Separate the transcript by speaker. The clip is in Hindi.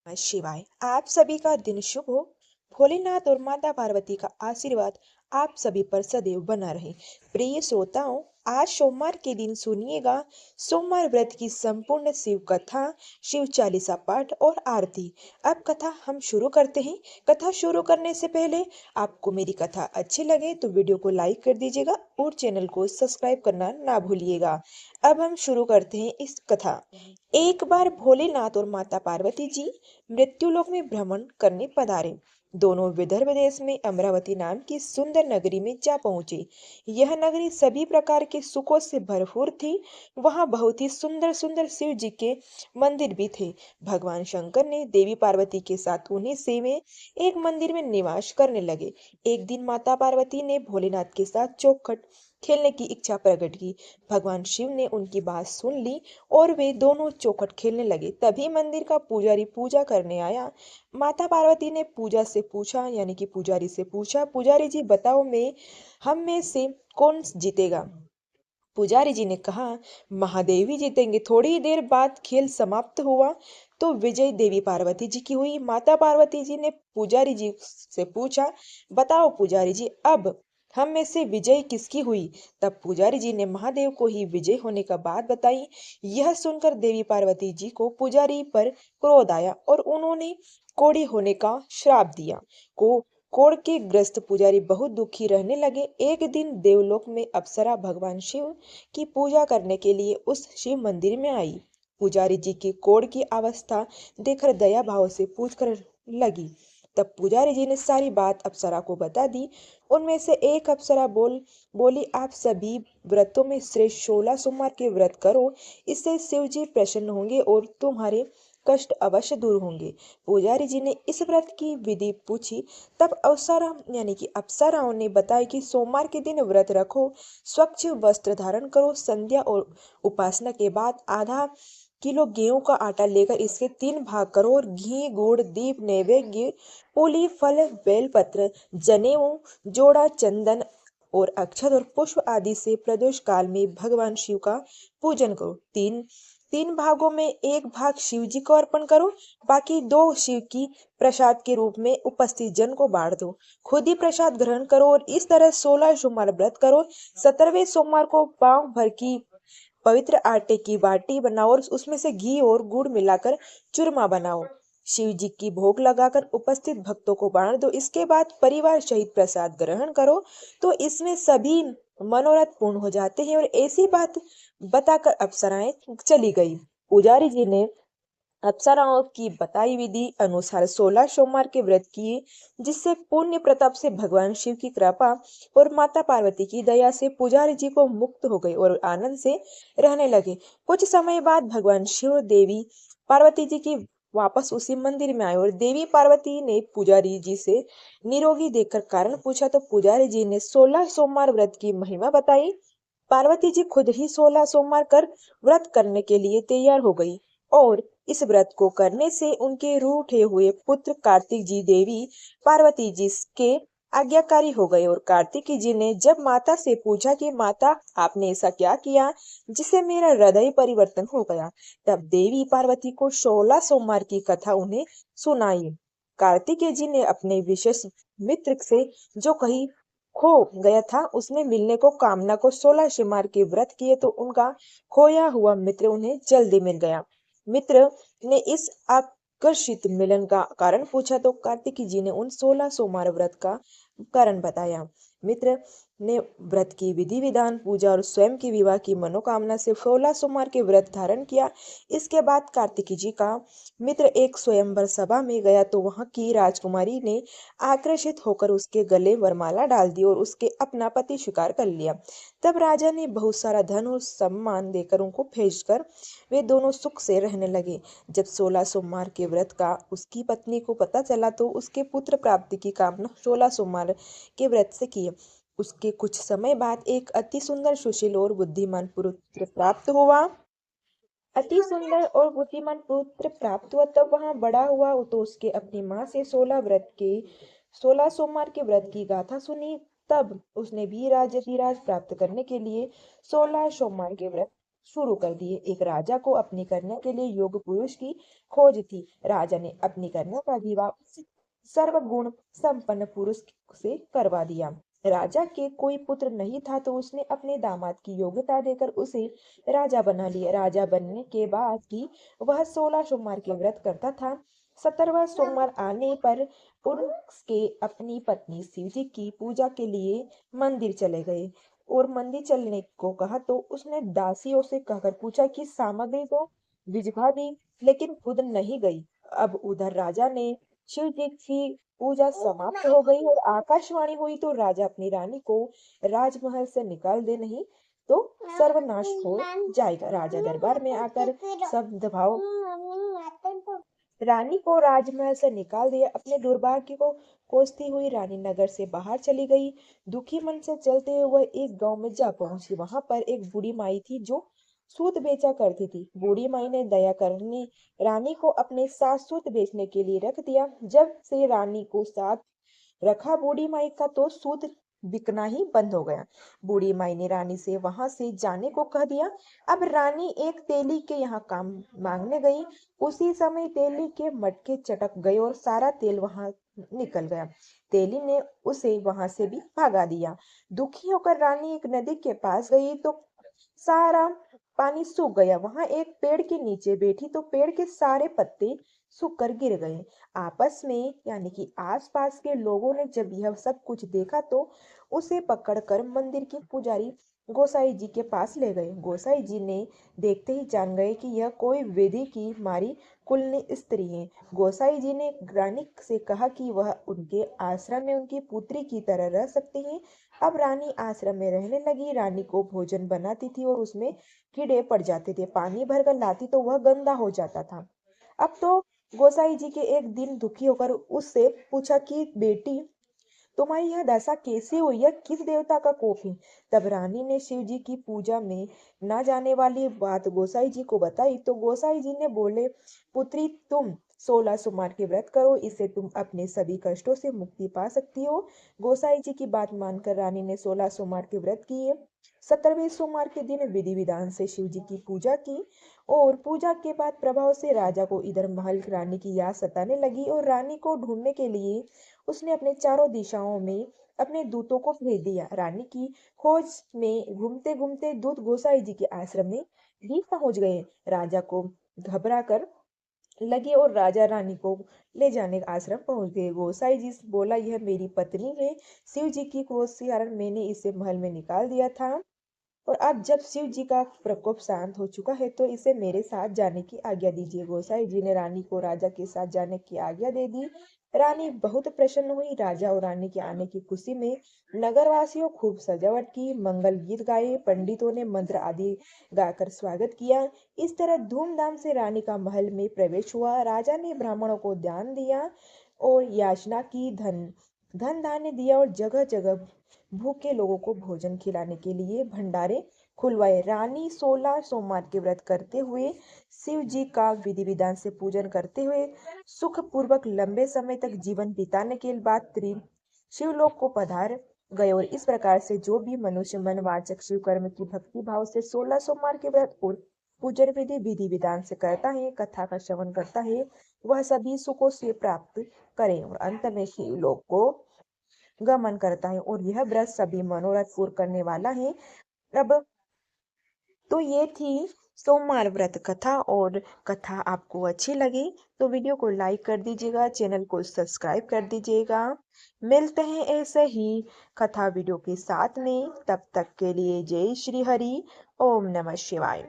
Speaker 1: नमः शिवाय। आप सभी का दिन शुभ हो। भोलेनाथ और माता पार्वती का आशीर्वाद आप सभी पर सदैव बना रहे। प्रिय श्रोताओं, आज सोमवार के दिन सुनिएगा सोमवार व्रत की संपूर्ण शिव कथा, शिव चालीसा पाठ और आरती। अब कथा हम शुरू करते हैं। कथा शुरू करने से पहले आपको मेरी कथा अच्छी लगे तो वीडियो को लाइक कर दीजिएगा और चैनल को सब्सक्राइब करना ना भूलिएगा। अब हम शुरू करते हैं इस कथा। एक बार भोलेनाथ और माता पार्वती जी मृत्युलोक में भ्रमण करने पधारे। दोनों विदर्भ देश में अमरावती नाम की सुंदर नगरी में जा पहुंचे। यह नगरी सभी प्रकार के सुखों से भरपूर थी। वहां बहुत ही सुंदर सुंदर शिव जी के मंदिर भी थे। भगवान शंकर ने देवी पार्वती के साथ उन्हीं से में एक मंदिर में निवास करने लगे। एक दिन माता पार्वती ने भोलेनाथ के साथ चौखट खेलने की इच्छा प्रकट की। भगवान शिव ने उनकी बात सुन ली और वे दोनों चौखट खेलने लगे। तभी मंदिर का पुजारी पूजा करने आया। माता पार्वती ने पुजारी से पूछा, पुजारी जी बताओ, मैं हम में से कौन जीतेगा? पुजारी जी ने कहा, महादेवी जीतेंगे। थोड़ी ही देर बाद खेल समाप्त हुआ तो विजय देवी पार्वती जी की हुई। माता पार्वती जी ने पुजारी जी से पूछा, बताओ पुजारी जी, अब हम में से विजय किसकी हुई? तब पुजारी जी ने महादेव को ही विजय होने का बात बताई। यह सुनकर देवी पार्वती जी को पुजारी पर क्रोध आया और उन्होंने कोढ़ी होने का श्राप दिया। को कोढ़ के ग्रस्त पुजारी बहुत दुखी रहने लगे। एक दिन देवलोक में अप्सरा भगवान शिव की पूजा करने के लिए उस शिव मंदिर में आई। पुजारी जी की कोढ़ की अवस्था देखकर दया भाव से पूछ कर लगी। तब पुजारी जी ने सारी बात अप्सरा को बता दी। उनमें से एक अप्सरा बोली, आप सभी व्रतों में श्रेष्ठ 16 सोमवार के व्रत करो। इससे शिव जी प्रसन्न होंगे और तुम्हारे कष्ट अवश्य दूर होंगे। पुजारी जी ने इस व्रत की विधि पूछी। तब अप्सराओं ने बताया कि सोमवार के दिन व्रत रखो, स्वच्छ वस्त्र धारण करो, संध्या और उपासना के बाद आधा किलो गेहूं का आटा लेकर इसके 3 भाग करो और घी, गुड़, दीप, नैवेद्य, पूली, फल, बेलपत्र, जनेऊ, जोड़ा, चंदन और अक्षत और पुष्प आदि से प्रदोष काल में भगवान शिव का पूजन करो। तीन तीन भागों में एक भाग शिव जी को अर्पण करो, बाकी 2 शिव की प्रसाद के रूप में उपस्थित जन को बांट दो। खुद ही प्रसाद ग्रहण करो और इस तरह 16 सोमवार व्रत करो। 17वें सोमवार को पांव भर की पवित्र आटे की बाटी बनाओ और उसमें से घी और गुड़ मिलाकर चूरमा बनाओ। शिव जी की भोग लगाकर उपस्थित भक्तों को बांट दो। इसके बाद परिवार सहित प्रसाद ग्रहण करो तो इसमें सभी मनोरथ पूर्ण हो जाते हैं। और ऐसी बात बताकर अप्सराएं चली गई। पुजारी जी ने अप्सराओं की बताई विधि अनुसार 16 सोमवार के व्रत किए, जिससे पुण्य प्रताप से भगवान शिव की कृपा और माता पार्वती की दया से पुजारी जी को मुक्त हो गए और आनंद से रहने लगे। कुछ समय बाद भगवान शिव और देवी पार्वती जी की वापस उसी मंदिर में आए और देवी पार्वती ने पुजारी जी से निरोगी देखकर कारण पूछा तो पुजारी जी ने 16 सोमवार व्रत की महिमा बताई। पार्वती जी खुद ही 16 सोमवार कर व्रत करने के लिए तैयार हो गई और इस व्रत को करने से उनके रूठे हुए पुत्र कार्तिक जी देवी पार्वती जी के आज्ञाकारी हो गए। और कार्तिक जी ने जब माता से पूछा कि माता, आपने ऐसा क्या किया जिससे मेरा हृदय परिवर्तन हो गया, तब देवी पार्वती को 16 सोमवार की कथा उन्हें सुनाई। कार्तिकेय जी ने अपने विशेष मित्र से जो कही खो गया था उसमें मिलने को कामना को 16 सोमवार के व्रत किए तो उनका खोया हुआ मित्र उन्हें जल्दी मिल गया। मित्र ने इस आकर्षित मिलन का कारण पूछा तो कार्तिक जी ने उन 16 सोमवार व्रत का कारण बताया। मित्र ने व्रत की विधि विधान, पूजा और स्वयं की विवाह की मनोकामना से 16 सोमवार के व्रत धारण किया। इसके बाद कार्तिकी जी का मित्र एक स्वयंवर सभा में गया तो वहां की राजकुमारी ने आकर्षित होकर उसके गले वरमाला डाल दी और उसके अपना पति स्वीकार कर लिया। तब राजा ने बहुत सारा धन और सम्मान देकर उनको भेजकर वे दोनों सुख से रहने लगे। जब 16 सोमवार के व्रत का उसकी पत्नी को पता चला तो उसके पुत्र प्राप्ति की कामना 16 सोमवार के व्रत से की। उसके कुछ समय बाद एक अति सुंदर, सुशील और बुद्धिमान पुत्र प्राप्त हुआ। अति सुंदर और बुद्धिमान पुत्र प्राप्त हुआ तब वहां बड़ा हुआ तो उसके अपनी माँ से 16 सोमवार के व्रत की गाथा सुनी। तब उसने भी राज प्राप्त करने के लिए 16 सोमवार के व्रत शुरू कर दिए। एक राजा को अपनी कन्या के लिए योग्य पुरुष की खोज थी। राजा ने अपनी कन्या का विवाह उस सर्वगुण संपन्न पुरुष से करवा दिया। राजा के कोई पुत्र नहीं था तो उसने अपने दामाद की योग्यता देकर उसे राजा बना लिया। राजा बनने के बाद भी वह 16 सोमवार के व्रत करता था। 17वां सोमवार आने पर उसके अपनी पत्नी शिव जी की पूजा के लिए मंदिर चले गए और मंदिर चलने को कहा तो उसने दासियों से कहकर पूछा कि सामग्री तो भिजवा दी, लेकिन खुद नहीं गई। अब उधर राजा ने शिव जी की पूजा समाप्त हो गई और आकाशवाणी हुई तो राजा अपनी रानी को राजमहल से निकाल दे, नहीं तो सर्वनाश हो जाएगा। राजा दरबार में आकर सब दबाव रानी को राजमहल से निकाल दिया। अपने दुर्भाग्य को कोसती हुई रानी नगर से बाहर चली गई। दुखी मन से चलते हुए वह एक गांव में जा पहुंची। वहां पर एक बूढ़ी माई थी जो सूत बेचा करती थी। बूढ़ी माई ने दया करनी रानी को अपने साथ सूत बेचने के लिए रख दिया। जब से रानी को साथ रखा बूढ़ी माई का तो सूत बिकना ही बंद हो गया। बूढ़ी माई ने रानी से वहां से जाने को कह दिया। अब रानी एक तेली के यहाँ काम मांगने गई। उसी समय तेली के मटके चटक गए और सारा तेल वहां निकल गया। तेली ने उसे वहां से भी भगा दिया। दुखी होकर रानी एक नदी के पास गई तो सारा पानी सूख गया। वहां एक पेड़ के नीचे बैठी तो पेड़ के सारे पत्ते सूख कर गिर गए। आपस में यानी कि आसपास के लोगों ने जब यह सब कुछ देखा तो उसे पकड़कर मंदिर के पुजारी गोसाई जी के पास ले गए। गोसाई जी ने देखते ही जान गए कि यह कोई वेदी की मारी कुलनी स्त्री है। गोसाई जी ने रानी से कहा कि वह उनके आश्रम में उनकी पुत्री की तरह रह सकती है। अब रानी आश्रम में रहने लगी। रानी को भोजन बनाती थी और उसमें कीड़े पड़ जाते थे। पानी भरकर लाती तो वह गंदा हो जाता था। अब तो गोसाई जी के एक दिन दुखी होकर उससे पूछा कि बेटी, तुम्हारी यह दशा कैसे हुई? यह किस देवता का कोप है? तब रानी ने शिव जी की पूजा में न जाने वाली बात गोसाई जी को बताई तो गोसाई जी ने बोले, पुत्री तुम 16 सोमवार के व्रत करो, इससे तुम अपने सभी कष्टों से मुक्ति पा सकती हो। गोसाई जी की बात मानकर रानी ने 16 सोमवार के व्रत किए। 17वें सोमवार के दिन विधि विधान से शिव जी की पूजा की और पूजा के बाद प्रभाव से राजा को इधर महल रानी की याद सताने लगी और रानी को ढूंढने के लिए उसने अपने चारों दिशाओं में अपने दूतों को भेज दिया। रानी की खोज में घूमते घूमते दूत गोसाई जी के आश्रम में भी पहुंच गए। राजा को घबरा कर लगे और राजा रानी को ले जाने आश्रम पहुंच गए। गोसाई जी से बोला, यह मेरी पत्नी है। शिव जी की क्रोध के कारण मैंने इसे महल में निकाल दिया था और अब जब शिव जी का प्रकोप शांत हो चुका है तो इसे मेरे साथ जाने की आज्ञा दीजिए। गोसाई जी ने रानी को राजा के साथ जाने की आज्ञा दे दी। रानी बहुत प्रसन्न हुई। राजा और रानी के आने की खुशी में नगरवासियों खूब सजावट की, मंगल गीत गाए, पंडितों ने मंत्र आदि गाकर स्वागत किया। इस तरह धूमधाम से रानी का महल में प्रवेश हुआ। राजा ने ब्राह्मणों को दान दिया और याचना की, धन धन धान्य दिया और जगह जगह भूखे लोगों को भोजन खिलाने के लिए भंडारे खुलवाए। रानी 16 सोमवार के व्रत करते हुए शिव जी का विधि विधान से पूजन करते हुए सुख पूर्वक लंबे समय तक जीवन बिताने के बाद शिवलोक को पधार गए। और इस प्रकार से जो भी मनुष्य मनवाचक शिव कर्म की भक्ति भाव से 16 सोमवार के व्रत और पूजन विधि विधि विधान से करता है, कथा का श्रवण करता है, वह सभी सुखों से प्राप्त करे और अंत में शिवलोक को गमन करता है। और यह व्रत सभी मनोरथ पूर्ण करने वाला है। अब तो ये थी सोमवार व्रत कथा। और कथा आपको अच्छी लगी तो वीडियो को लाइक कर दीजिएगा, चैनल को सब्सक्राइब कर दीजिएगा। मिलते हैं ऐसे ही कथा वीडियो के साथ में। तब तक के लिए जय श्री हरि। ओम नमः शिवाय।